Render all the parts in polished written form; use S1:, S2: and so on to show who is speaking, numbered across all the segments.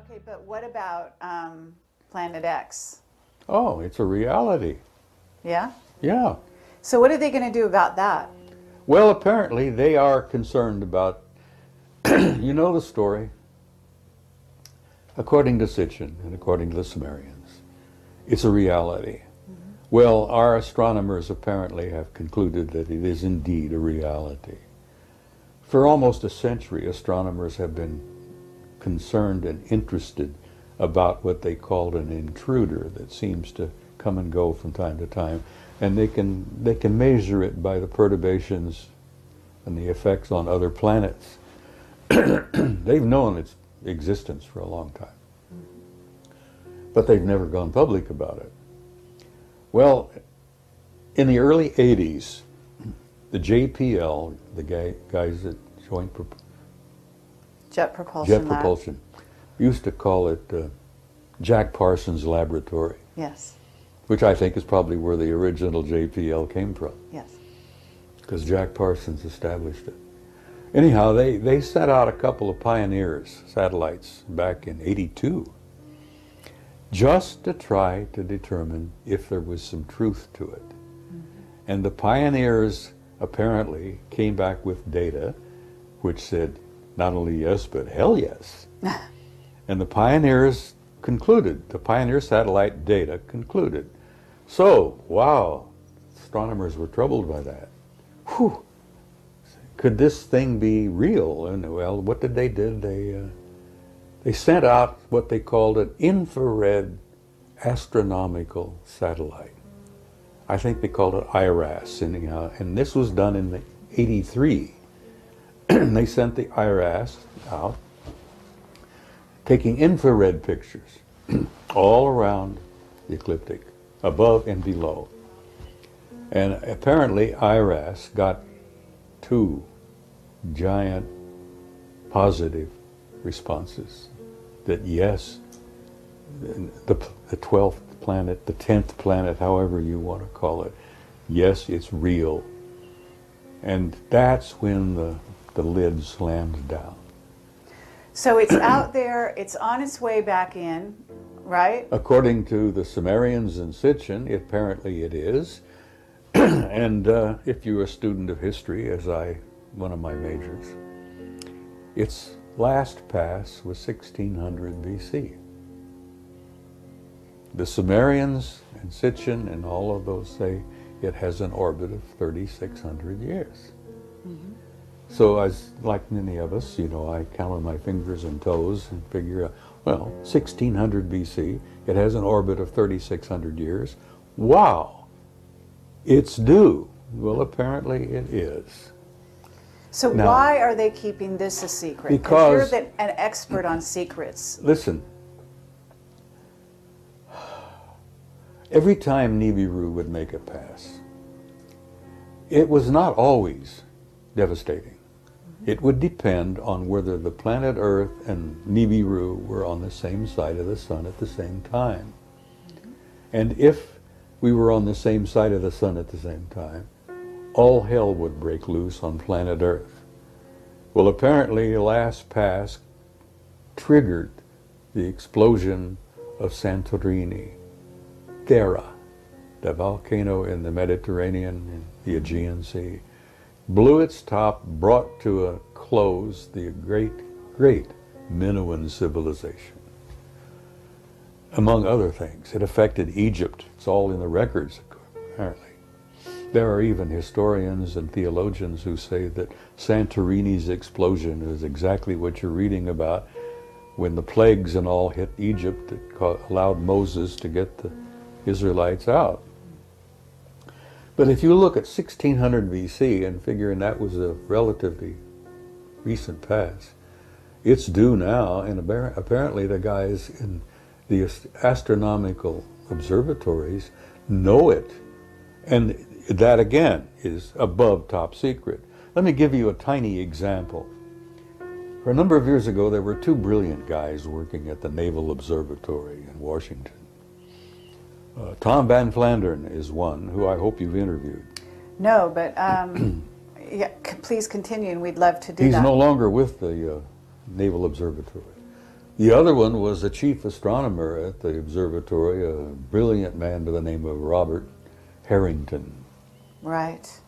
S1: Okay, but what about Planet X?
S2: Oh, it's a reality.
S1: Yeah?
S2: Yeah.
S1: So what are they going to do about that?
S2: Well, apparently they are concerned about, you know the story. According to Sitchin and according to the Sumerians, it's a reality. Well, our astronomers apparently have concluded that it is indeed a reality. For almost a century, astronomers have been concerned and interested about what they called an intruder that seems to come and go from time to time, and they can measure it by the perturbations and the effects on other planets. They've known its existence for a long time, but they've never gone public about it. Well, in the early 80s, the JPL, the guys at
S1: Jet Propulsion Lab.
S2: Propulsion, used to call it Jack Parsons Laboratory.
S1: Yes.
S2: Which I think is probably where the original JPL came from.
S1: Yes.
S2: Because Jack Parsons established it. Anyhow, they sent out a couple of Pioneers satellites back in '82 just to try to determine if there was some truth to it. And the Pioneers apparently came back with data which said not only yes, but hell yes. And the Pioneers concluded, the Pioneer satellite data concluded. So, wow, astronomers were troubled by that. Whew. Could this thing be real? And well, what did they do? They sent out what they called an infrared astronomical satellite. I think they called it IRAS anyhow, and this was done in '83. They sent the IRAS out, taking infrared pictures all around the ecliptic, above and below. And apparently IRAS got 2 giant positive responses that yes, the 12th planet, the 10th planet, however you want to call it, yes, it's real. And that's when the lid slams down.
S1: So it's out there, it's on its way back in, right?
S2: According to the Sumerians and Sitchin, apparently it is. And if you're a student of history, as one of my majors, its last pass was 1600 BC. The Sumerians and Sitchin and all of those say it has an orbit of 3,600 years. So as like many of us, you know, I count on my fingers and toes and figure out, well, 1600 BC, it has an orbit of 3,600 years. Wow, it's due. Well, apparently it is.
S1: So
S2: Now,
S1: why are they keeping this a secret?
S2: Because
S1: you're an expert on secrets.
S2: Listen, every time Nibiru would make a pass, it was not always devastating. It would depend on whether the planet Earth and Nibiru were on the same side of the sun at the same time. And if we were on the same side of the sun at the same time, all hell would break loose on planet Earth. Well, apparently the last pass triggered the explosion of Santorini, Thera, the volcano in the Mediterranean and the Aegean Sea, blew its top, brought to a close the great Minoan civilization. Among other things, it affected Egypt. It's all in the records, apparently. There are even historians and theologians who say that Santorini's explosion is exactly what you're reading about when the plagues and all hit Egypt that allowed Moses to get the Israelites out. But if you look at 1600 BC and figuring that was a relatively recent pass, it's due now, and apparently the guys in the astronomical observatories know it. And that again is above top secret. Let me give you a tiny example. For a number of years ago, there were 2 brilliant guys working at the Naval Observatory in Washington. Tom Van Flandern is one who I hope you've interviewed.
S1: No, but yeah, please continue, and we'd love to do that.
S2: He's no longer with the Naval Observatory. The other one was the chief astronomer at the observatory, a brilliant man by the name of Robert Harrington.
S1: Right.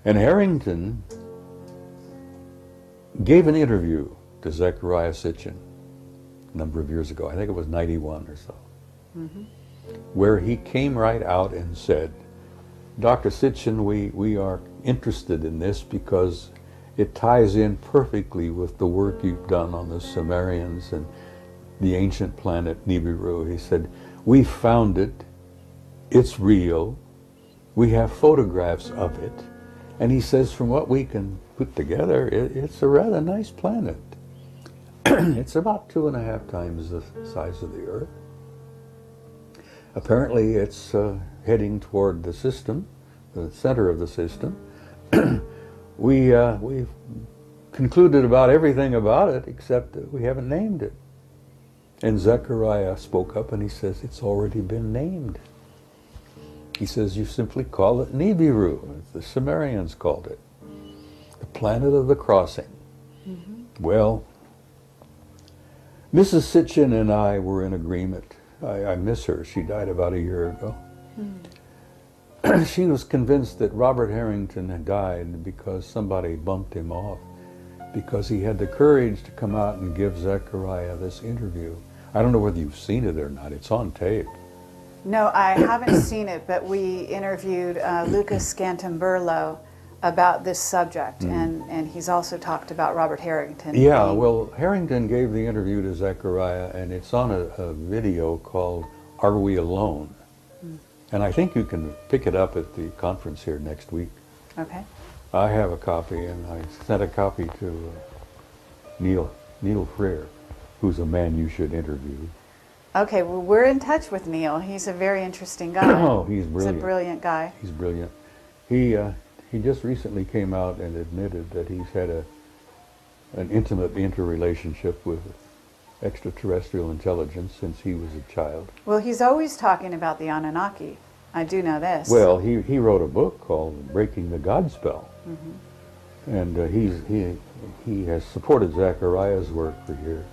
S2: And Harrington gave an interview to Zecharia Sitchin a number of years ago. I think it was 91 or so. Mm-hmm. Where he came right out and said, Dr. Sitchin, we are interested in this because it ties in perfectly with the work you've done on the Sumerians and the ancient planet Nibiru. He said, we found it, it's real, we have photographs of it, and he says from what we can put together, it's a rather nice planet. It's about 2.5 times the size of the Earth. Apparently it's heading toward the system, the center of the system. We've concluded about everything about it except that we haven't named it. And Zecharia spoke up and he says, it's already been named. He says, you simply call it Nibiru, as the Sumerians called it, the planet of the crossing. Mm-hmm. Well, Mrs. Sitchin and I were in agreement. I miss her. She died about a year ago. Mm. She was convinced that Robert Harrington had died because somebody bumped him off, because he had the courage to come out and give Zecharia this interview. I don't know whether you've seen it or not. It's on tape.
S1: No, I haven't seen it, but we interviewed Lucas Scantamburlo about this subject, and he's also talked about Robert Harrington.
S2: Yeah, well, Harrington gave the interview to Zecharia, and it's on a video called Are We Alone? Mm. And I think you can pick it up at the conference here next week.
S1: Okay.
S2: I have a copy, and I sent a copy to Neil Freer, who's a man you should interview.
S1: Okay, well, we're in touch with Neil. He's a very interesting guy.
S2: Oh, he's brilliant.
S1: He's a brilliant guy.
S2: He's brilliant. He just recently came out and admitted that he's had an intimate interrelationship with extraterrestrial intelligence since he was a child.
S1: Well, he's always talking about the Anunnaki. I do know this.
S2: Well, he wrote a book called Breaking the God Spell. Mm-hmm. And he has supported Zechariah's work for years.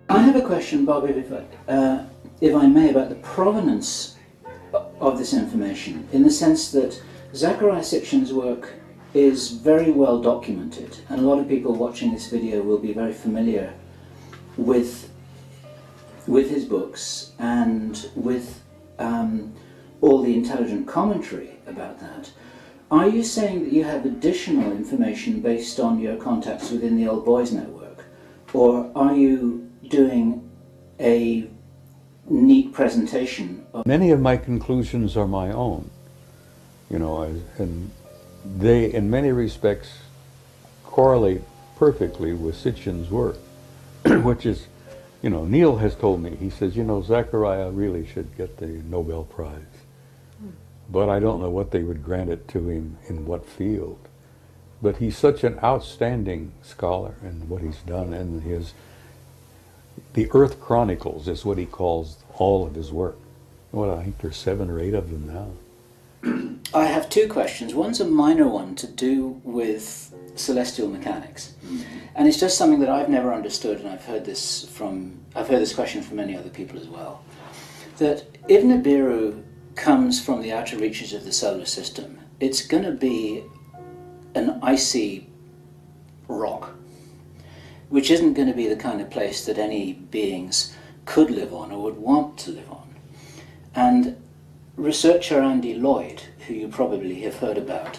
S3: I have a question, Bob, if I may, about the provenance of this information, in the sense that Zecharia Sitchin's work is very well documented, and a lot of people watching this video will be very familiar with his books and with all the intelligent commentary about that. Are you saying that you have additional information based on your contacts within the Old Boys Network, or are you doing a neat presentation of...
S2: Many of my conclusions are my own, you know, and they, in many respects, correlate perfectly with Sitchin's work, which is, you know, Neil has told me, he says, you know, Zecharia really should get the Nobel Prize. But I don't know what they would grant it to him in what field. But he's such an outstanding scholar in what he's done, and the Earth Chronicles is what he calls all of his work. Well, I think there's 7 or 8 of them now.
S3: I have 2 questions. One's a minor one to do with celestial mechanics. And it's just something that I've never understood, and I've heard this question from many other people as well. That if Nibiru comes from the outer reaches of the solar system, it's going to be an icy rock, which isn't going to be the kind of place that any beings could live on or would want to live on. And researcher Andy Lloyd, who you probably have heard about,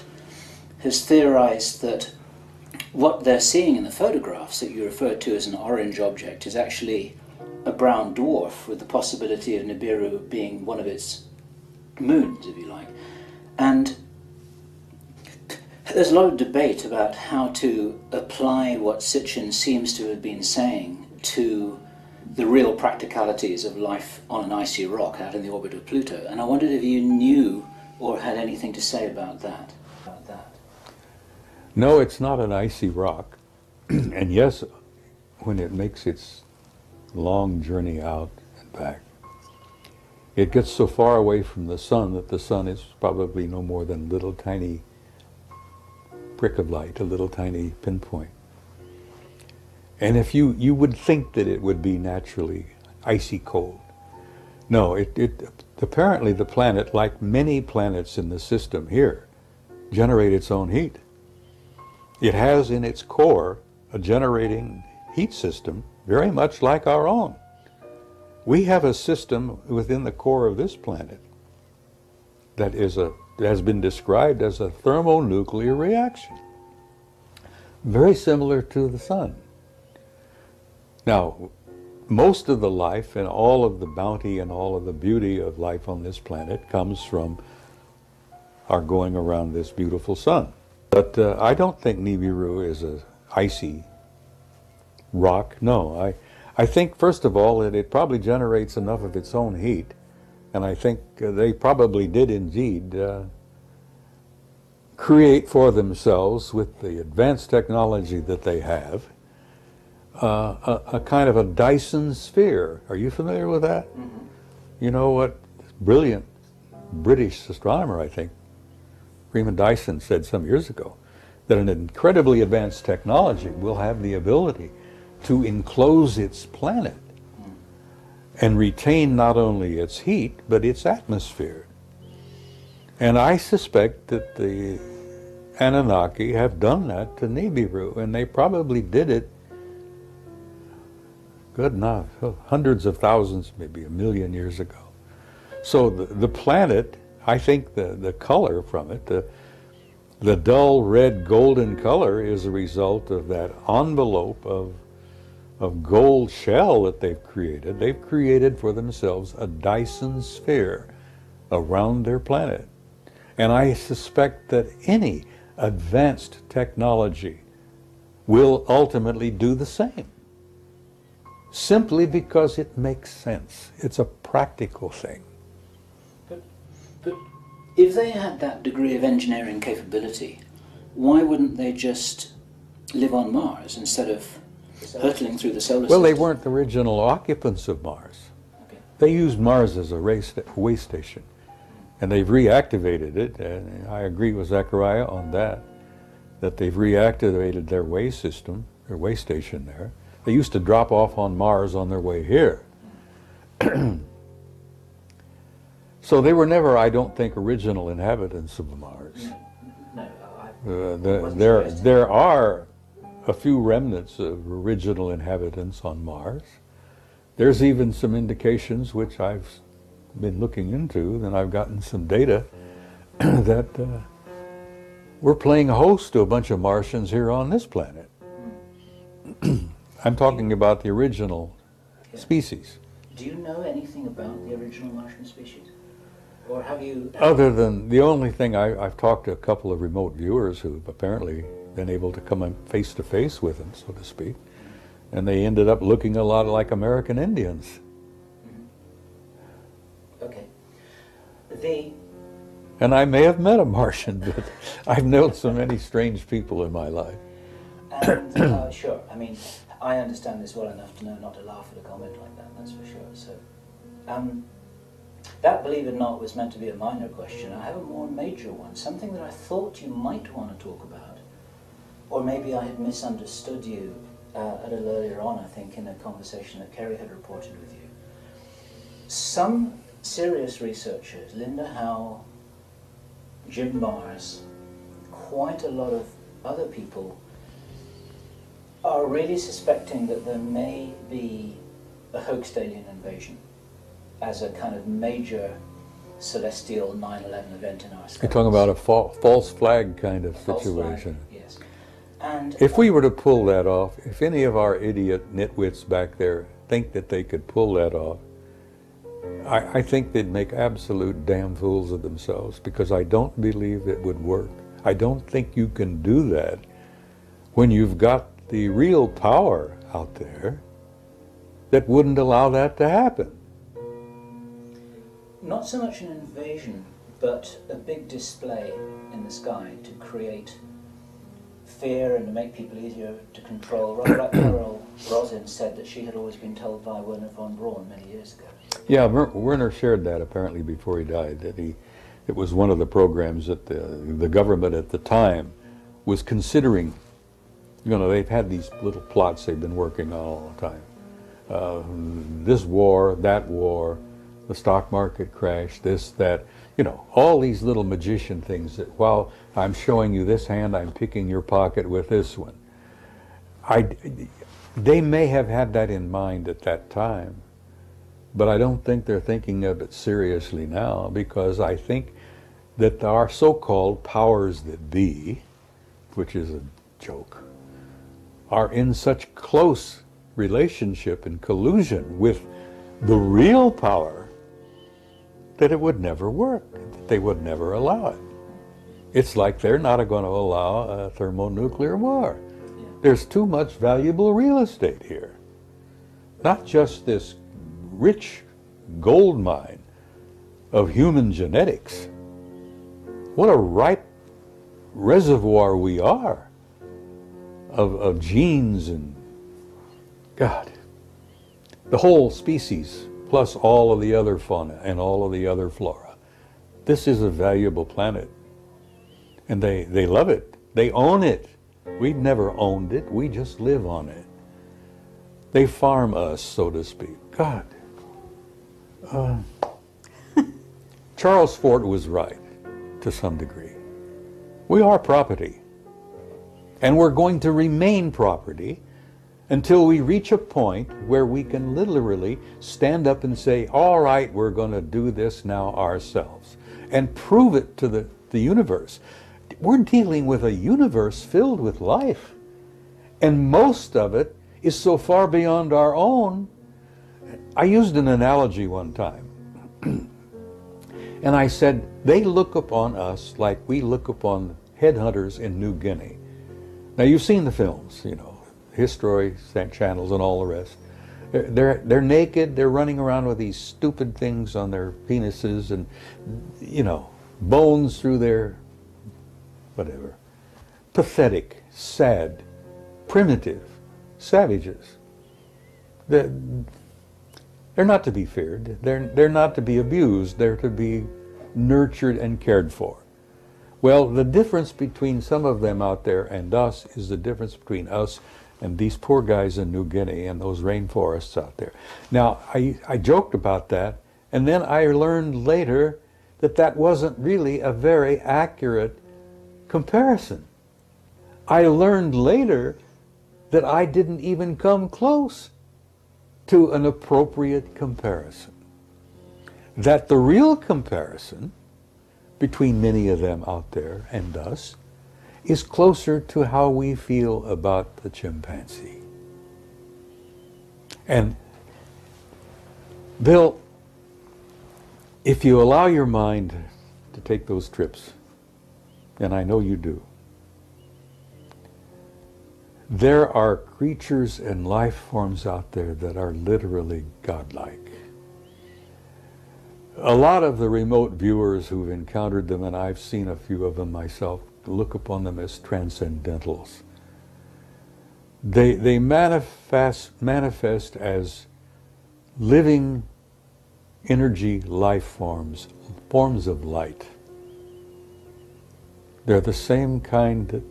S3: has theorized that what they're seeing in the photographs that you referred to as an orange object is actually a brown dwarf, with the possibility of Nibiru being one of its moons, if you like. And there's a lot of debate about how to apply what Sitchin seems to have been saying to the real practicalities of life on an icy rock out in the orbit of Pluto. And I wondered if you knew or had anything to say about that.
S2: No, it's not an icy rock. And yes, when it makes its long journey out and back, it gets so far away from the sun that the sun is probably no more than a little tiny prick of light, a little tiny pinpoint. And if you would think that it would be naturally icy cold. No, apparently the planet, like many planets in the system here, generate its own heat. It has in its core a generating heat system very much like our own. We have a system within the core of this planet that has been described as a thermonuclear reaction, very similar to the sun. Now, most of the life and all of the bounty and all of the beauty of life on this planet comes from our going around this beautiful sun. But I don't think Nibiru is an icy rock. No, I think, first of all, that it probably generates enough of its own heat, and I think they probably did indeed create for themselves, with the advanced technology that they have, a kind of a Dyson sphere. Are you familiar with that? Mm-hmm. You know what? Brilliant British astronomer, I think, Freeman Dyson, said some years ago that an incredibly advanced technology will have the ability to enclose its planet and retain not only its heat, but its atmosphere. And I suspect that the Anunnaki have done that to Nibiru, and they probably did it, good enough, hundreds of thousands, maybe 1,000,000 years ago. So the planet, I think the color from it, the dull red golden color, is a result of that envelope of gold shell that they've created. They've created for themselves a Dyson sphere around their planet. And I suspect that any advanced technology will ultimately do the same, simply because it makes sense. It's a practical thing.
S3: But if they had that degree of engineering capability, why wouldn't they just live on Mars instead of hurtling through the solar system?
S2: Well, they weren't the original occupants of Mars. Okay. They used Mars as a waste station, and they've reactivated it, and I agree with Zechariah on that they've reactivated their waste system, their waste station there. They used to drop off on Mars on their way here. So they were never, I don't think, original inhabitants of Mars. There are a few remnants of original inhabitants on Mars. There's even some indications, which I've been looking into, and I've gotten some data that we're playing host to a bunch of Martians here on this planet. I'm talking about the original species.
S3: Do you know anything about the original Martian species? Or have you...
S2: Other than the only thing, I've talked to a couple of remote viewers who've apparently been able to come face to face with them, so to speak, and they ended up looking a lot like American Indians.
S3: Okay.
S2: And I may have met a Martian, but I've known so many strange people in my life.
S3: And sure, I mean, I understand this well enough to know not to laugh at a comment like that, that's for sure. So, that, believe it or not, was meant to be a minor question. I have a more major one, something that I thought you might want to talk about, or maybe I had misunderstood you a little earlier on, I think, in a conversation that Kerry had reported with you. Some serious researchers, Linda Howe, Jim Mars, quite a lot of other people, are really suspecting that there may be a hoaxed alien invasion as a kind of major celestial 9/11 event in our sky.
S2: You're talking about a false flag kind of situation.
S3: Flag, yes. And
S2: if we were to pull that off, if any of our idiot nitwits back there think that they could pull that off, I think they'd make absolute damn fools of themselves, because I don't believe it would work. I don't think you can do that when you've got the real power out there that wouldn't allow that to happen.
S3: Not so much an invasion, but a big display in the sky to create fear and to make people easier to control. Rather like Carol Rosin said that she had always been told by Werner von Braun many years ago.
S2: Yeah, Werner shared that apparently before he died, that it was one of the programs that the government at the time was considering You know, they've had these little plots they've been working on all the time. This war, that war, the stock market crash, this, that, you know, all these little magician things that while I'm showing you this hand, I'm picking your pocket with this one. They may have had that in mind at that time, but I don't think they're thinking of it seriously now, because I think that our so-called powers that be, which is a joke, are in such close relationship and collusion with the real power that it would never work. They would never allow it. It's like they're not going to allow a thermonuclear war. Yeah. There's too much valuable real estate here. Not just this rich gold mine of human genetics. What a ripe reservoir we are of genes and, God, the whole species, plus all of the other fauna and all of the other flora. This is a valuable planet. And they love it. They own it. We've never owned it. We just live on it. They farm us, so to speak. God. Charles Fort was right, to some degree. We are property. And we're going to remain property until we reach a point where we can literally stand up and say, all right, we're going to do this now ourselves, and prove it to the universe. We're dealing with a universe filled with life, and most of it is so far beyond our own. I used an analogy one time, and I said, they look upon us like we look upon headhunters in New Guinea. Now, you've seen the films, you know, History channels and all the rest. They're naked, they're running around with these stupid things on their penises and, you know, bones through their whatever. Pathetic, sad, primitive savages. They're not to be feared. They're not to be abused. They're to be nurtured and cared for. Well, the difference between some of them out there and us is the difference between us and these poor guys in New Guinea and those rainforests out there. Now, I joked about that, and then I learned later that that wasn't really a very accurate comparison. I learned later that I didn't even come close to an appropriate comparison. That the real comparison between many of them out there and us is closer to how we feel about the chimpanzee. And Bill, if you allow your mind to take those trips, and I know you do, there are creatures and life forms out there that are literally godlike. A lot of the remote viewers who've encountered them, and I've seen a few of them myself, look upon them as transcendentals. They manifest as living energy life forms, forms of light. They're the same kind that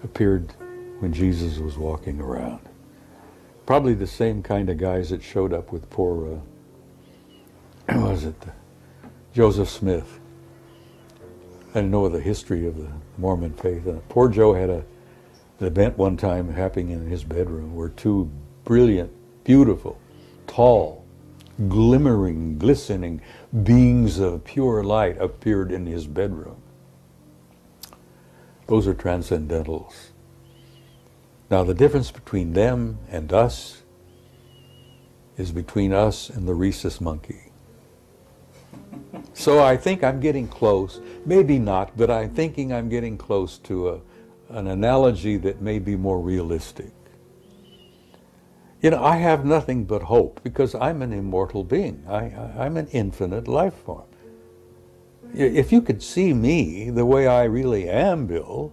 S2: appeared when Jesus was walking around. Probably the same kind of guys that showed up with poor, Joseph Smith. I didn't know the history of the Mormon faith. Poor Joe had an event one time happening in his bedroom where two brilliant, beautiful, tall, glimmering, glistening beings of pure light appeared in his bedroom. Those are transcendentals. Now, the difference between them and us is between us and the rhesus monkey. So I think I'm getting close, maybe not, but I'm thinking I'm getting close to an analogy that may be more realistic. You know, I have nothing but hope because I'm an immortal being. I'm an infinite life form. If you could see me the way I really am, Bill,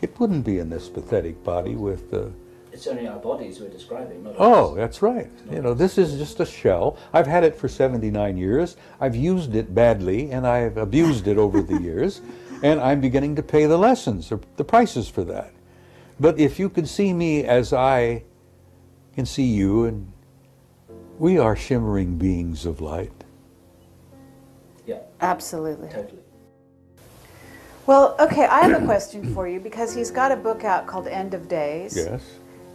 S2: it wouldn't be in this pathetic body with the...
S3: It's only our bodies we're describing, not
S2: Oh,
S3: us.
S2: that's right. You know, this is just a shell. I've had it for 79 years. I've used it badly, and I've abused it over the years, and I'm beginning to pay the lessons, or the prices for that. But if you could see me as I can see you, and we are shimmering beings of light.
S3: Yeah.
S1: Absolutely.
S3: Totally.
S1: Well, okay, I have a question for you, because he's got a book out called End of Days.
S2: Yes.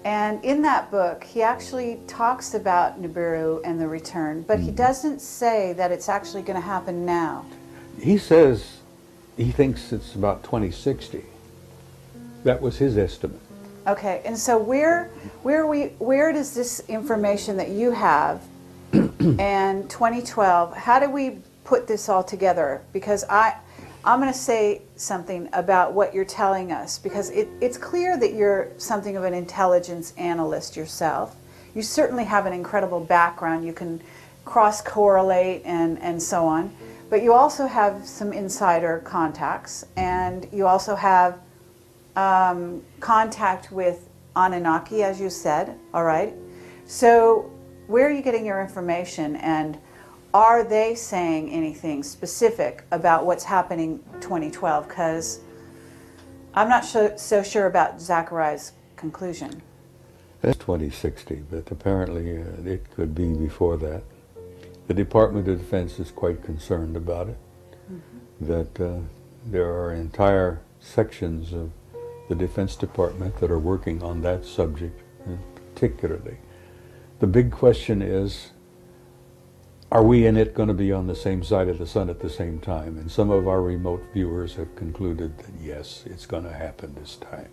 S1: And in that book, he actually talks about Nibiru and the return, but he doesn't say that it's actually going to happen now.
S2: He says he thinks it's about 2060. That was his estimate.
S1: Okay, and so where does this information that you have and 2012, how do we put this all together? Because I'm going to say something about what you're telling us, because it's clear that you're something of an intelligence analyst yourself. You certainly have an incredible background. You can cross-correlate and so on. But you also have some insider contacts, and you also have contact with Anunnaki, as you said, all right? So where are you getting your information, and are they saying anything specific about what's happening 2012? Because I'm not so sure about Zachariah's conclusion.
S2: That's 2060, but apparently it could be before that. The Department of Defense is quite concerned about it, that there are entire sections of the Defense Department that are working on that subject particularly. The big question is, are we in it going to be on the same side of the sun at the same time? And some of our remote viewers have concluded that yes, it's going to happen this time.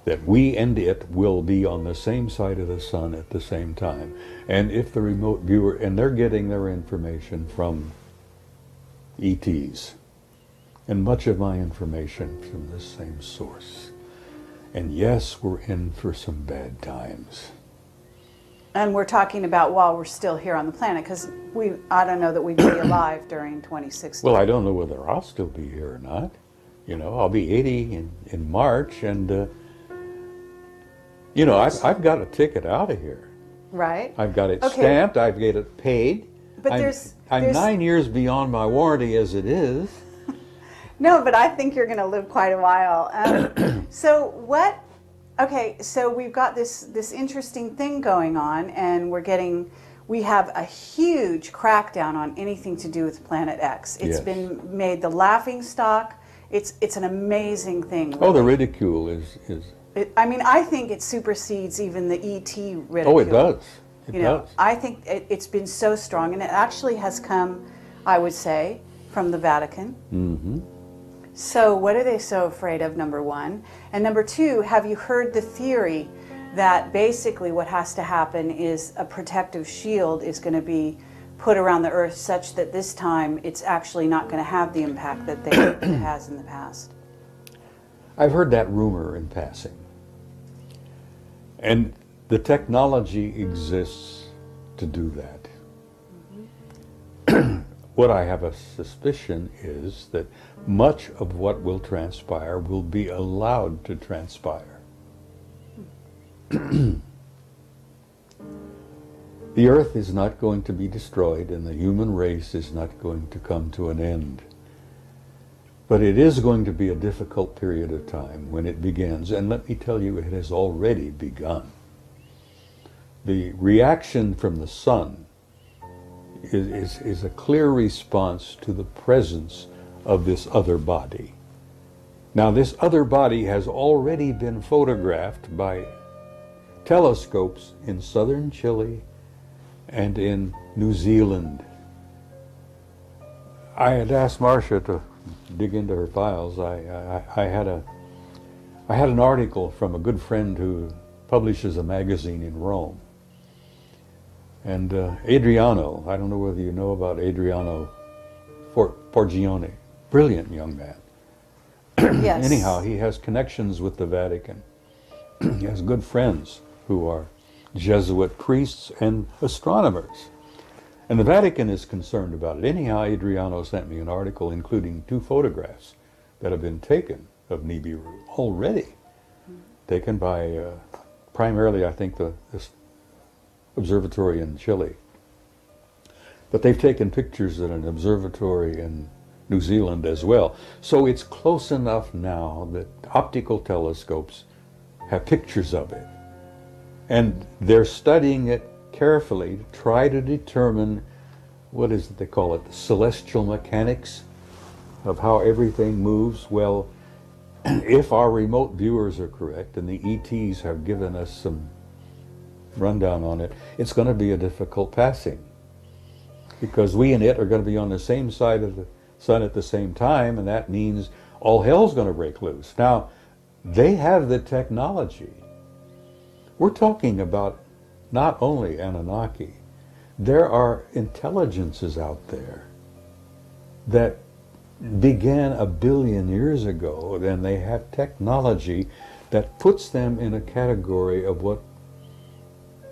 S2: That we and it will be on the same side of the sun at the same time. And if the remote viewer, and they're getting their information from ETs, and much of my information from the same source. And yes, we're in for some bad times.
S1: And we're talking about while we're still here on the planet, because I don't know that we'd be alive during 2060.
S2: Well, I don't know whether I'll still be here or not. You know, I'll be 80 in March, and you know, I've got a ticket out of here.
S1: Right.
S2: I've got it
S1: Okay.
S2: stamped, I've got it paid.
S1: But
S2: I'm 9 years beyond my warranty as it is.
S1: No, but I think you're going to live quite a while. So what? Okay, so we've got this interesting thing going on, and we have a huge crackdown on anything to do with Planet X. It's
S2: Yes.
S1: been made the laughing stock. It's an amazing thing.
S2: Oh, the ridicule is.
S1: I mean, I think it supersedes even the ET ridicule.
S2: Oh, it does. It
S1: know,
S2: does.
S1: I think it's been so strong, and it actually has come, I would say, from the Vatican.
S2: Mm-hmm.
S1: So what are they so afraid of, number one? And number two, have you heard the theory that basically what has to happen is a protective shield is going to be put around the Earth such that this time it's actually not going to have the impact that it has in the past?
S2: I've heard that rumor in passing. And the technology exists to do that. What I have a suspicion is that much of what will transpire will be allowed to transpire. The Earth is not going to be destroyed, and the human race is not going to come to an end. But it is going to be a difficult period of time when it begins, and let me tell you, it has already begun. The reaction from the sun is a clear response to the presence of this other body. Now, this other body has already been photographed by telescopes in southern Chile and in New Zealand. I had asked Marcia to dig into her files. I had an article from a good friend who publishes a magazine in Rome. And Adriano, I don't know whether you know about Adriano Forgione, brilliant young man.
S1: Yes.
S2: Anyhow, he has connections with the Vatican. He has good friends who are Jesuit priests and astronomers. And the Vatican is concerned about it. Anyhow, Adriano sent me an article including 2 photographs that have been taken of Nibiru already. Taken by primarily, I think, this observatory in Chile. But they've taken pictures at an observatory in New Zealand as well. So it's close enough now that optical telescopes have pictures of it. And they're studying it carefully to try to determine, what is it they call it, the celestial mechanics of how everything moves. Well, if our remote viewers are correct, and the ETs have given us some rundown on it, it's going to be a difficult passing. Because we and it are going to be on the same side of the sun at the same time, and that means all hell's going to break loose. Now, they have the technology. We're talking about not only Anunnaki. There are intelligences out there that began 1 billion years ago, and they have technology that puts them in a category of what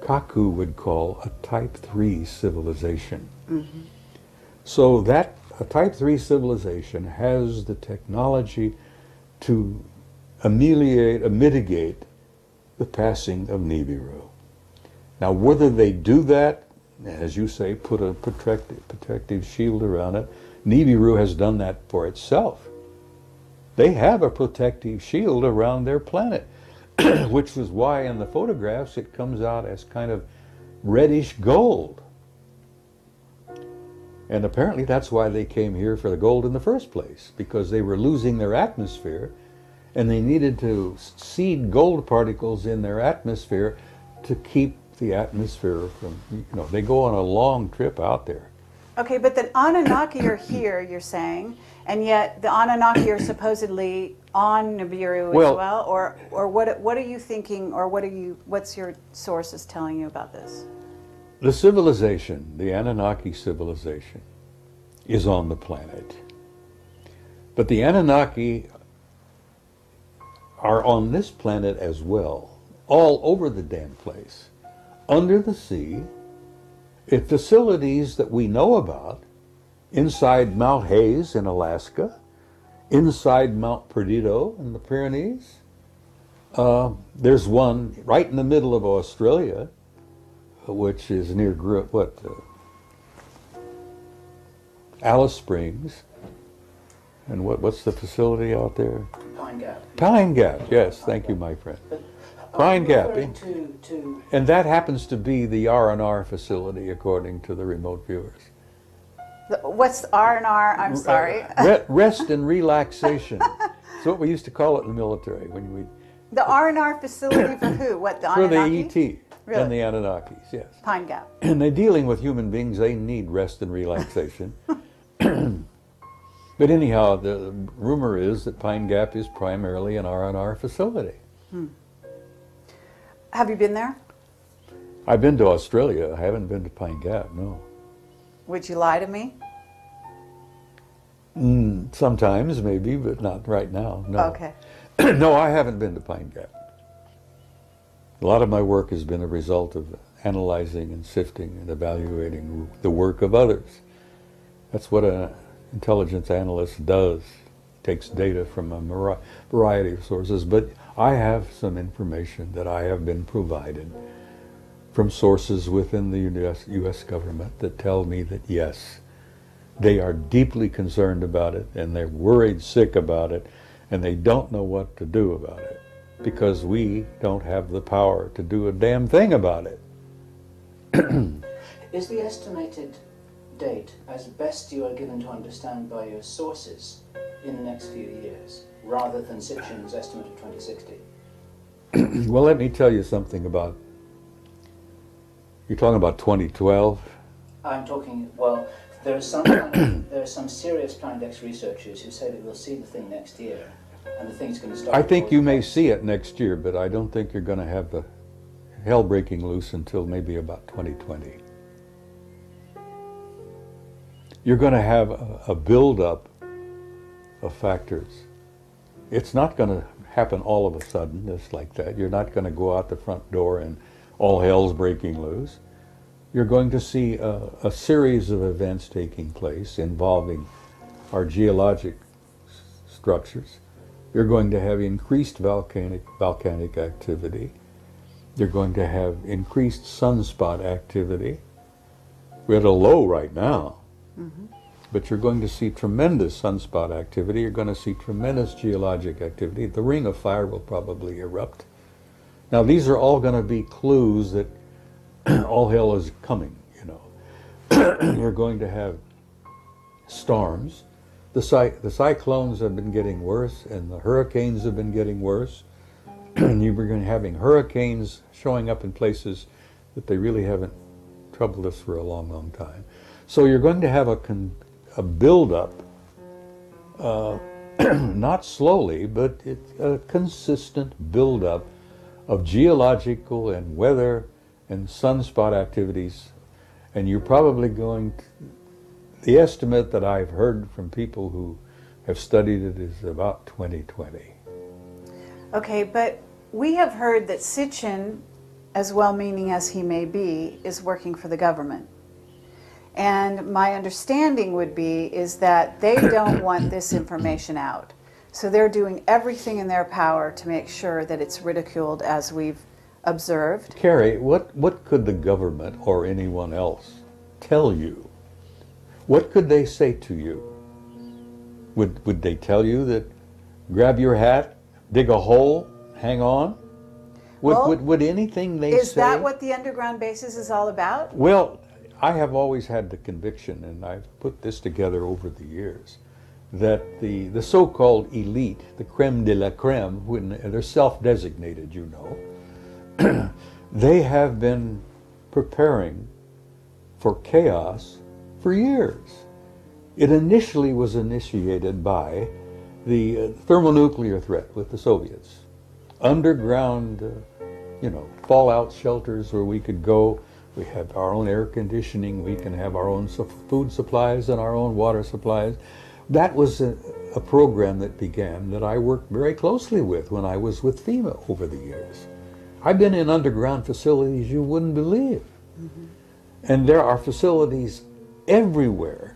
S2: Kaku would call a Type 3 civilization. Mm-hmm. So that a Type 3 civilization has the technology to mitigate the passing of Nibiru. Now, whether they do that, as you say, put a protective shield around it, Nibiru has done that for itself. They have a protective shield around their planet, which is why in the photographs it comes out as kind of reddish gold. And apparently that's why they came here for the gold in the first place, because they were losing their atmosphere and they needed to seed gold particles in their atmosphere to keep the atmosphere from, they go on a long trip out there.
S1: Okay, but the Anunnaki are here, you're saying, and yet the Anunnaki are supposedly on Nibiru as well, or what are you thinking, or what's your sources telling you about this?
S2: The civilization, the Anunnaki civilization, is on the planet. But the Anunnaki are on this planet as well, all over the damn place, under the sea, at facilities that we know about, inside Mount Hayes in Alaska, inside Mount Perdido in the Pyrenees. There's one right in the middle of Australia, which is near Alice Springs. And what's the facility out there?
S3: Pine Gap.
S2: Pine Gap, yes, thank you, my friend. Pine Gap. And that happens to be the R&R facility, according to the remote viewers.
S1: What's R&R? I'm sorry.
S2: Rest and relaxation. That's what we used to call it in the military.
S1: The R&R facility for who? What, the Anunnaki?
S2: For the ET.
S1: Really?
S2: And the Anunnakis, yes.
S1: Pine Gap.
S2: And they're dealing with human beings. They need rest and relaxation. But anyhow, the rumor is that Pine Gap is primarily an R&R facility.
S1: Have you been there?
S2: I've been to Australia. I haven't been to Pine Gap, no.
S1: Would you lie to me?
S2: Sometimes, maybe, but not right now, no.
S1: Okay.
S2: No, I haven't been to Pine Gap. A lot of my work has been a result of analyzing and sifting and evaluating the work of others. That's what an intelligence analyst does. Takes data from a variety of sources, but I have some information that I have been provided from sources within the U.S. government that tell me that yes, they are deeply concerned about it, and they're worried sick about it, and they don't know what to do about it, because we don't have the power to do a damn thing about it.
S3: Is the estimated date, as best you are given to understand by your sources, in the next few years, rather than Sitchin's estimate of 2060?
S2: Well, let me tell you something about, you're talking about 2012?
S3: I'm talking, well, there are some serious Planet X researchers who say that we'll see the thing next year, and the thing's going to start.
S2: I think you may see it next year, but I don't think you're going to have the hell breaking loose until maybe about 2020. You're going to have a build-up of factors. It's not going to happen all of a sudden, just like that. You're not going to go out the front door and all hell's breaking loose. You're going to see a series of events taking place involving our geologic structures. You're going to have increased volcanic activity. You're going to have increased sunspot activity. We're at a low right now. Mm-hmm. But you're going to see tremendous sunspot activity. You're going to see tremendous geologic activity. The Ring of Fire will probably erupt. Now these are all going to be clues that all hell is coming, you know. You're going to have storms. The cyclones have been getting worse, and the hurricanes have been getting worse. And you're going to be having hurricanes showing up in places that they really haven't troubled us for a long, long time. So you're going to have a build-up, not slowly, but it's a consistent build-up of geological and weather and sunspot activities. And you're probably going to, the estimate that I've heard from people who have studied it is about 2020.
S1: Okay, but we have heard that Sitchin, as well-meaning as he may be, is working for the government. And my understanding would be is that they don't want this information out. So they're doing everything in their power to make sure that it's ridiculed, as we've observed.
S2: Kerry, what could the government or anyone else tell you? What could they say to you? Would they tell you that grab your hat, dig a hole, hang on? Would anything they say?
S1: Is that what the underground bases is all about?
S2: Well, I have always had the conviction, and I've put this together over the years, that the so-called elite, the creme de la creme, when they're self-designated, you know, they have been preparing for chaos for years. It initially was initiated by the thermonuclear threat with the Soviets. Underground, you know, fallout shelters where we could go. We have our own air conditioning. We can have our own food supplies and our own water supplies. That was a program that began that I worked very closely with when I was with FEMA over the years. I've been in underground facilities you wouldn't believe. Mm-hmm. And there are facilities everywhere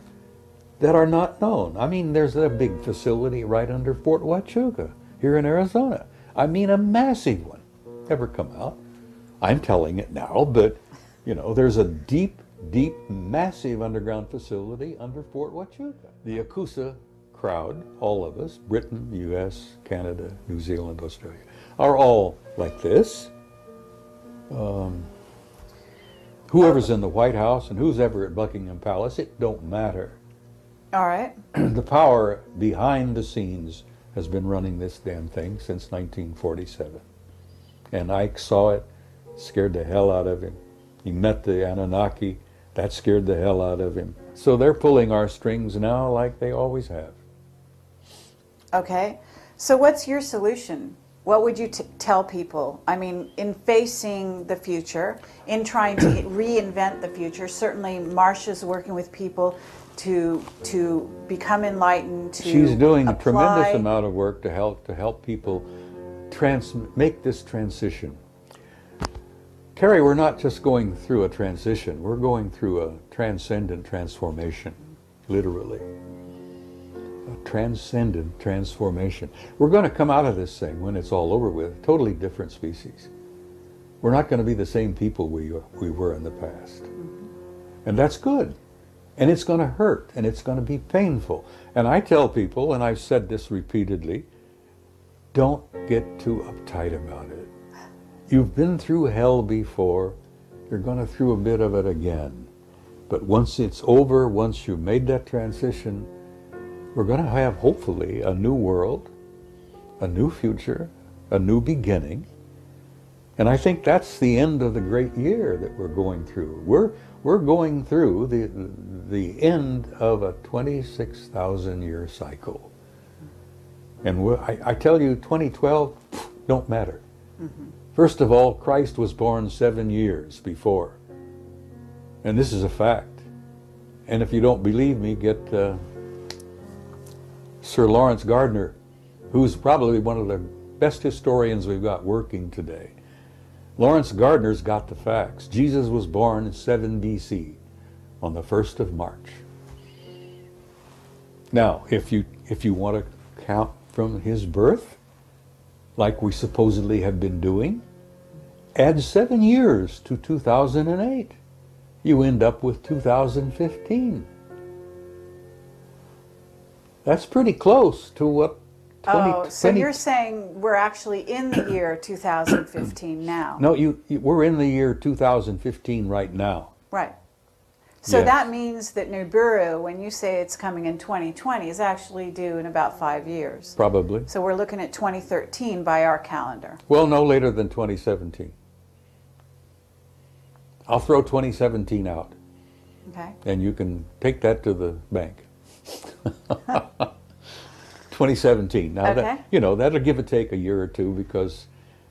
S2: that are not known. I mean, there's a big facility right under Fort Huachuca here in Arizona. I mean, a massive one. Never come out. I'm telling it now, but you know, there's a deep, deep, massive underground facility under Fort Huachuca. The Akusa crowd, all of us, Britain, US, Canada, New Zealand, Australia, are all like this. Whoever's in the White House and who's ever at Buckingham Palace, it don't matter.
S1: All right.
S2: The power behind the scenes has been running this damn thing since 1947. And Ike saw it, scared the hell out of him. He met the Anunnaki, that scared the hell out of him. So they're pulling our strings now like they always have.
S1: Okay. So what's your solution? What would you tell people? I mean, in facing the future, in trying to reinvent the future, certainly Marsha's working with people to become enlightened, to
S2: She's doing
S1: apply.
S2: a tremendous amount of work to help people make this transition. Kerry, we're not just going through a transition, we're going through a transcendent transformation, literally. A transcendent transformation. We're going to come out of this thing when it's all over with, totally different species. We're not going to be the same people we were in the past. And that's good. And it's going to hurt, and it's going to be painful. And I tell people, and I've said this repeatedly, don't get too uptight about it. You've been through hell before, you're going to through a bit of it again. But once it's over, once you've made that transition, we're going to have, hopefully, a new world, a new future, a new beginning. And I think that's the end of the great year that we're going through. We're going through the end of a 26,000-year cycle. And I tell you, 2012 don't matter. Mm-hmm. First of all, Christ was born 7 years before. And this is a fact. And if you don't believe me, get Sir Lawrence Gardner, who's probably one of the best historians we've got working today. Lawrence Gardner's got the facts. Jesus was born in 7 BC on the 1st of March. Now, if you want to count from his birth, like we supposedly have been doing, add 7 years to 2008. You end up with 2015. That's pretty close to what
S1: Oh, so you're saying we're actually in the year 2015 now.
S2: No, we're in the year 2015 right now.
S1: Right. So
S2: Yes.
S1: that means that Nibiru, when you say it's coming in 2020, is actually due in about 5 years.
S2: Probably.
S1: So we're looking at 2013 by our calendar.
S2: Well, no later than 2017. I'll throw 2017 out,
S1: Okay.
S2: and you can take that to the bank. 2017. Now,
S1: Okay.
S2: that'll give or take a year or two, because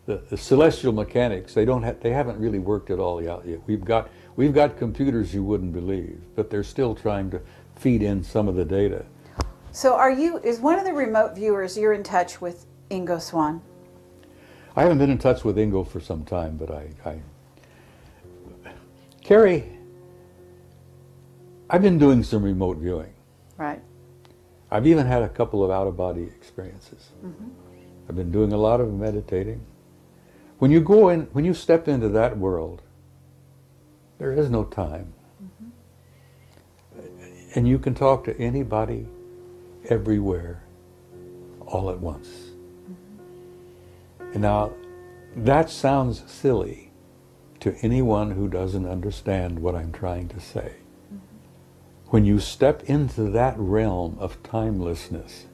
S2: the celestial mechanics, they haven't really worked it all out yet. We've got computers you wouldn't believe, but they're still trying to feed in some of the data.
S1: So is one of the remote viewers, you're in touch with Ingo Swan?
S2: I haven't been in touch with Ingo for some time, but Kerry, I've been doing some remote viewing.
S1: Right.
S2: I've even had a couple of out-of-body experiences.
S1: Mm-hmm.
S2: I've been doing a lot of meditating. When you step into that world, there is no time. Mm-hmm. And you can talk to anybody, everywhere, all at once. Mm-hmm. And now, that sounds silly to anyone who doesn't understand what I'm trying to say. Mm-hmm. When you step into that realm of timelessness,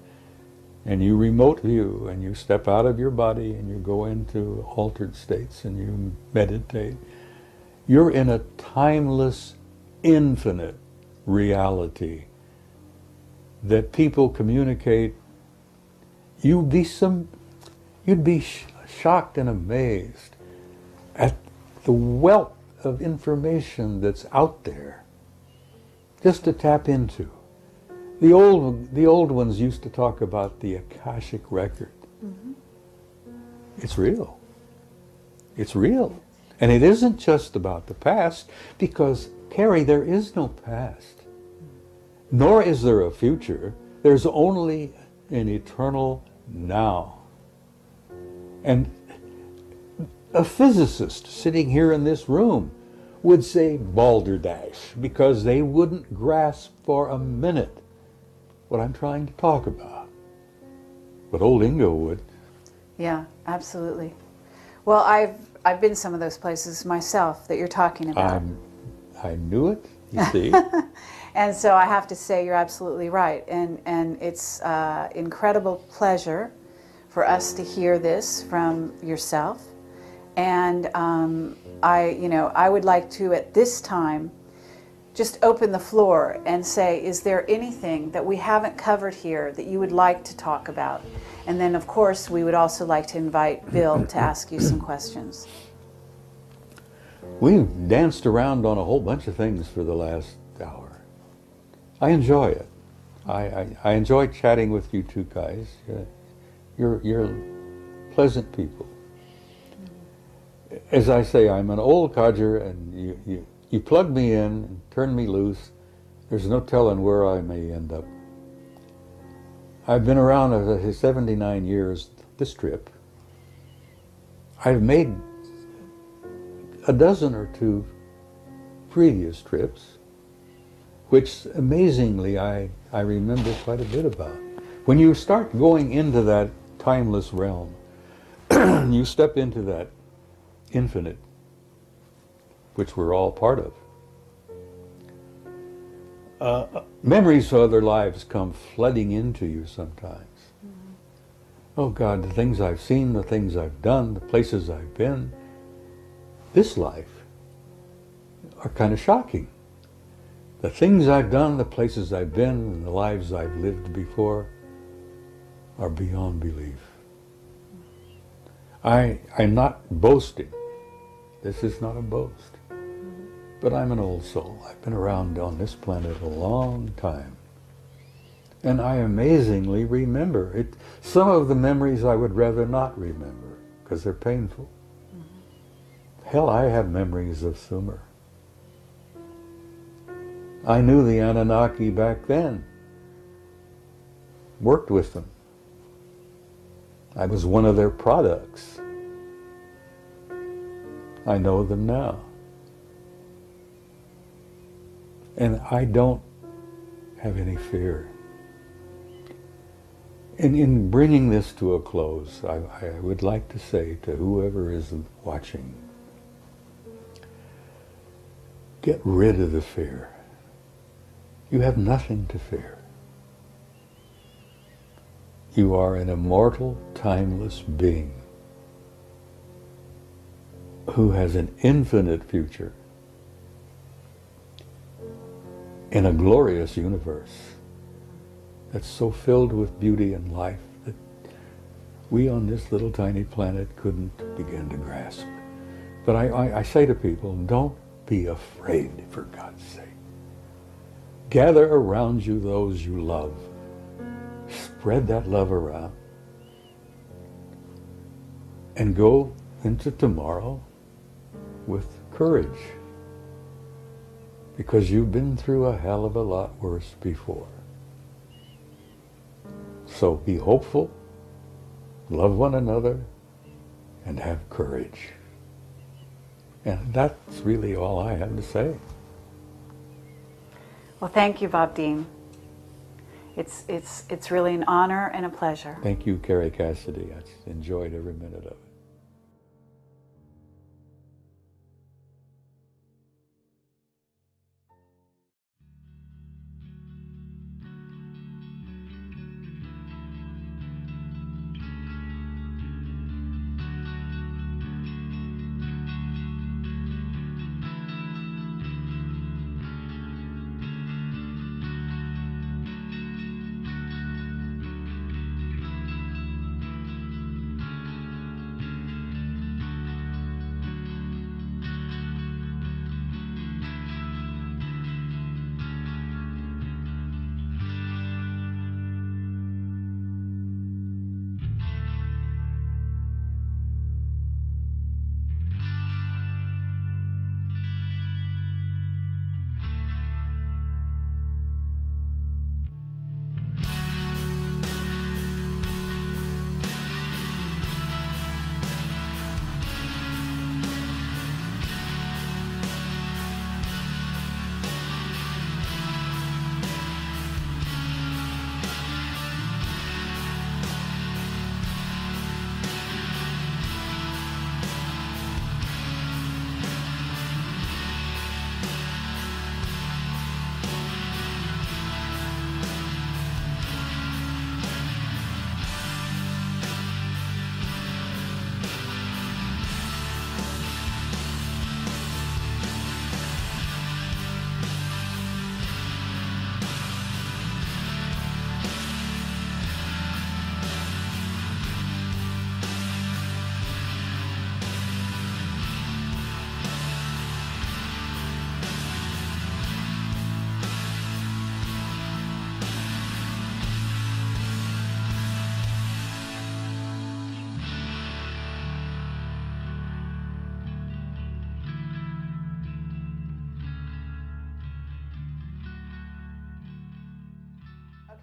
S2: and you remote view, and you step out of your body, and you go into altered states, and you meditate, you're in a timeless, infinite reality that people communicate. You'd be shocked and amazed at the wealth of information that's out there just to tap into. The old ones used to talk about the Akashic record. Mm-hmm. It's real. It's real. And it isn't just about the past, because, Kerry, there is no past. Nor is there a future. There's only an eternal now. And a physicist sitting here in this room would say balderdash, because they wouldn't grasp for a minute what I'm trying to talk about. But old Ingo would.
S1: Yeah, absolutely. Well, I've been some of those places myself that you're talking about.
S2: I knew it, you see.
S1: And so I have to say you're absolutely right. And it's incredible pleasure for us to hear this from yourself. And I would like to, at this time, just open the floor and say, is there anything that we haven't covered here that you would like to talk about? And then, of course, we would also like to invite Bill to ask you some questions.
S2: We've danced around on a whole bunch of things for the last hour. I enjoy it. I enjoy chatting with you two guys. You're pleasant people. As I say, I'm an old codger, and you plug me in and turn me loose. There's no telling where I may end up. I've been around 79 years this trip. I've made a dozen or two previous trips, which amazingly I remember quite a bit about. When you start going into that timeless realm, you step into that infinite, which we're all part of. Memories of other lives come flooding into you sometimes. Mm-hmm. Oh God, the things I've seen, the things I've done, the places I've been, this life, are kind of shocking. The things I've done, the places I've been, and the lives I've lived before are beyond belief. I'm not boasting. This is not a boast. But I'm an old soul. I've been around on this planet a long time. And I amazingly remember it. Some of the memories I would rather not remember, because they're painful. Mm-hmm. Hell, I have memories of Sumer. I knew the Anunnaki back then. Worked with them. I was one of their products. I know them now. And I don't have any fear. In bringing this to a close, I would like to say to whoever is watching, get rid of the fear. You have nothing to fear. You are an immortal, timeless being who has an infinite future in a glorious universe that's so filled with beauty and life that we on this little tiny planet couldn't begin to grasp. But I say to people, don't be afraid, for God's sake. Gather around you those you love. Spread that love around. And go into tomorrow with courage. Because you've been through a hell of a lot worse before. So be hopeful, love one another, and have courage. And that's really all I have to say.
S1: Well, thank you, Bob Dean. It's really an honor and a pleasure.
S2: Thank you, Kerry Cassidy. I enjoyed every minute of it.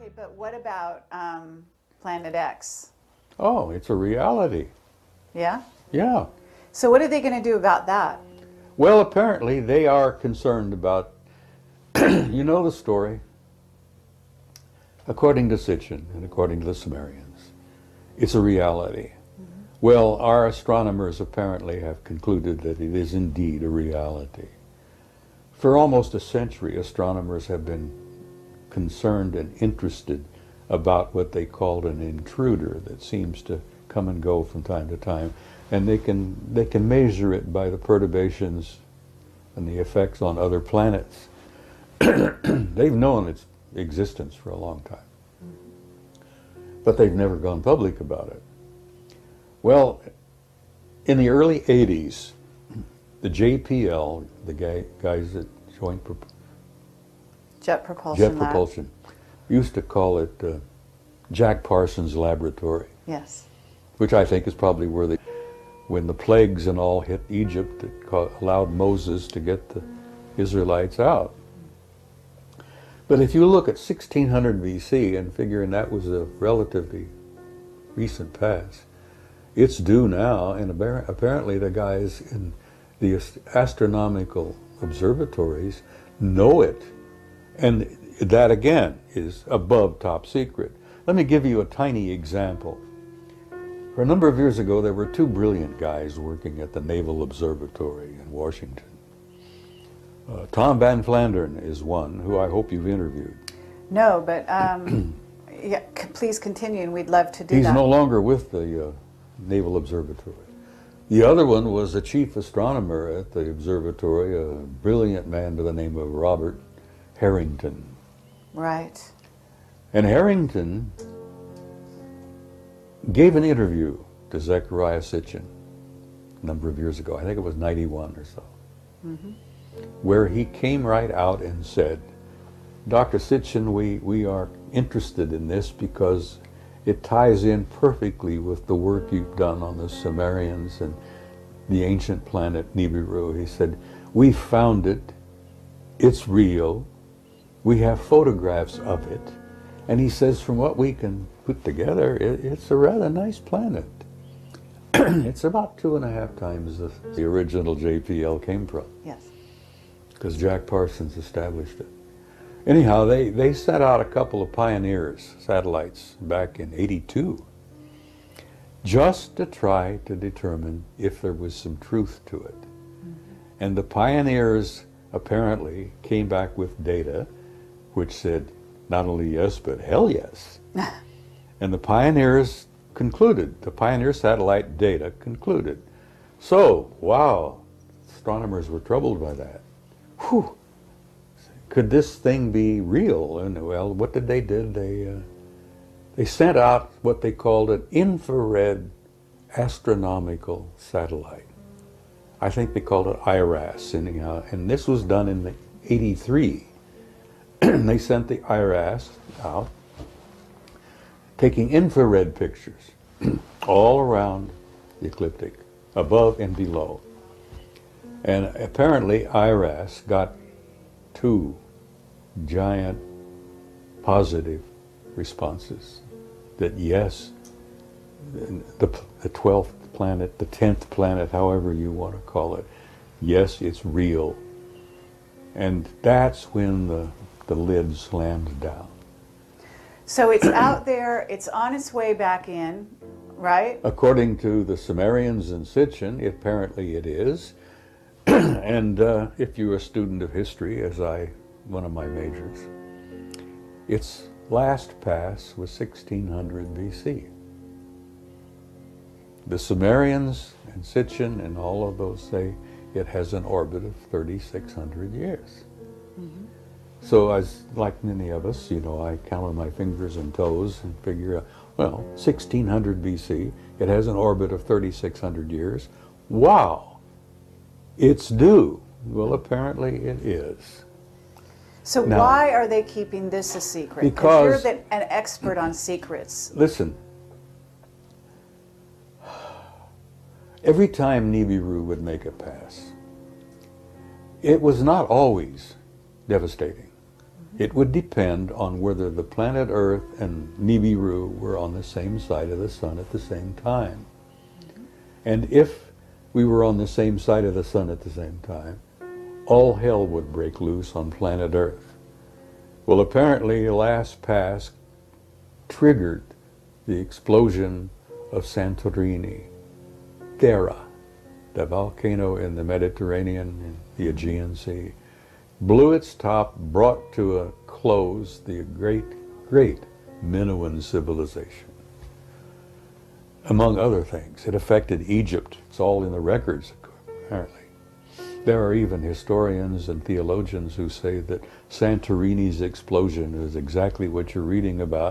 S1: Okay, but what about Planet X?
S2: Oh, it's a reality.
S1: Yeah?
S2: Yeah.
S1: So what are they going to do about that?
S2: Well, apparently they are concerned about, you know the story, according to Sitchin and according to the Sumerians, it's a reality. Mm-hmm. Well, our astronomers apparently have concluded that it is indeed a reality. For almost a century, astronomers have been concerned and interested about what they called an intruder that seems to come and go from time to time, and they can measure it by the perturbations and the effects on other planets. They've known its existence for a long time, but they've never gone public about it. Well, in the early 80s, the JPL, the guys at
S1: Jet Propulsion
S2: Propulsion, used to call it Jack Parsons Laboratory.
S1: Yes.
S2: Which I think is probably where when the plagues and all hit Egypt, it allowed Moses to get the Israelites out. But if you look at 1600 BC and figuring that was a relatively recent past, it's due now, and apparently the guys in the astronomical observatories know it. And that, again, is above top secret. Let me give you a tiny example. For a number of years ago, there were two brilliant guys working at the Naval Observatory in Washington. Tom Van Flandern is one, who I hope you've interviewed.
S1: No, but yeah, please continue, and we'd love to do
S2: He's
S1: that.
S2: no longer with the Naval Observatory. The other one was the chief astronomer at the observatory, a brilliant man by the name of Robert Harrington.
S1: Right.
S2: And Harrington gave an interview to Zecharia Sitchin a number of years ago, I think it was 91 or so, where he came right out and said, Dr. Sitchin, we are interested in this because it ties in perfectly with the work you've done on the Sumerians and the ancient planet Nibiru. He said, we found it, it's real, we have photographs of it, and he says from what we can put together, it's a rather nice planet. It's about 2.5 times the original JPL came from.
S1: Yes.
S2: Because Jack Parsons established it. Anyhow, they sent out a couple of Pioneers satellites back in '82 just to try to determine if there was some truth to it. And the Pioneers apparently came back with data which said not only yes, but hell yes. And the Pioneers concluded, the Pioneer satellite data concluded. So, wow, astronomers were troubled by that. Whew. Could this thing be real? And well, what did they do? They sent out what they called an infrared astronomical satellite. I think they called it IRAS anyhow, and this was done in '83. They sent the IRAS out, taking infrared pictures all around the ecliptic, above and below. And apparently IRAS got 2 giant positive responses that yes, the 12th planet, the 10th planet, however you want to call it, yes, it's real. And that's when the lid slammed down.
S1: So it's out there, it's on its way back in, right?
S2: According to the Sumerians and Sitchin, apparently it is. And if you're a student of history, as one of my majors, its last pass was 1600 BC. The Sumerians and Sitchin and all of those say it has an orbit of 3,600 years. So as like many of us, you know, I count on my fingers and toes and figure out, well, 1600 BC, it has an orbit of 3,600 years. Wow, it's due. Well, apparently it is.
S1: So
S2: Now,
S1: why are they keeping this a secret?
S2: Because
S1: you're an expert on secrets.
S2: Listen, every time Nibiru would make a pass, it was not always devastating. It would depend on whether the planet Earth and Nibiru were on the same side of the sun at the same time. And if we were on the same side of the sun at the same time, all hell would break loose on planet Earth. Well, apparently the last pass triggered the explosion of Santorini, Thera, the volcano in the Mediterranean and the Aegean Sea, blew its top, brought to a close the great Minoan civilization. Among other things, it affected Egypt. It's all in the records, apparently. There are even historians and theologians who say that Santorini's explosion is exactly what you're reading about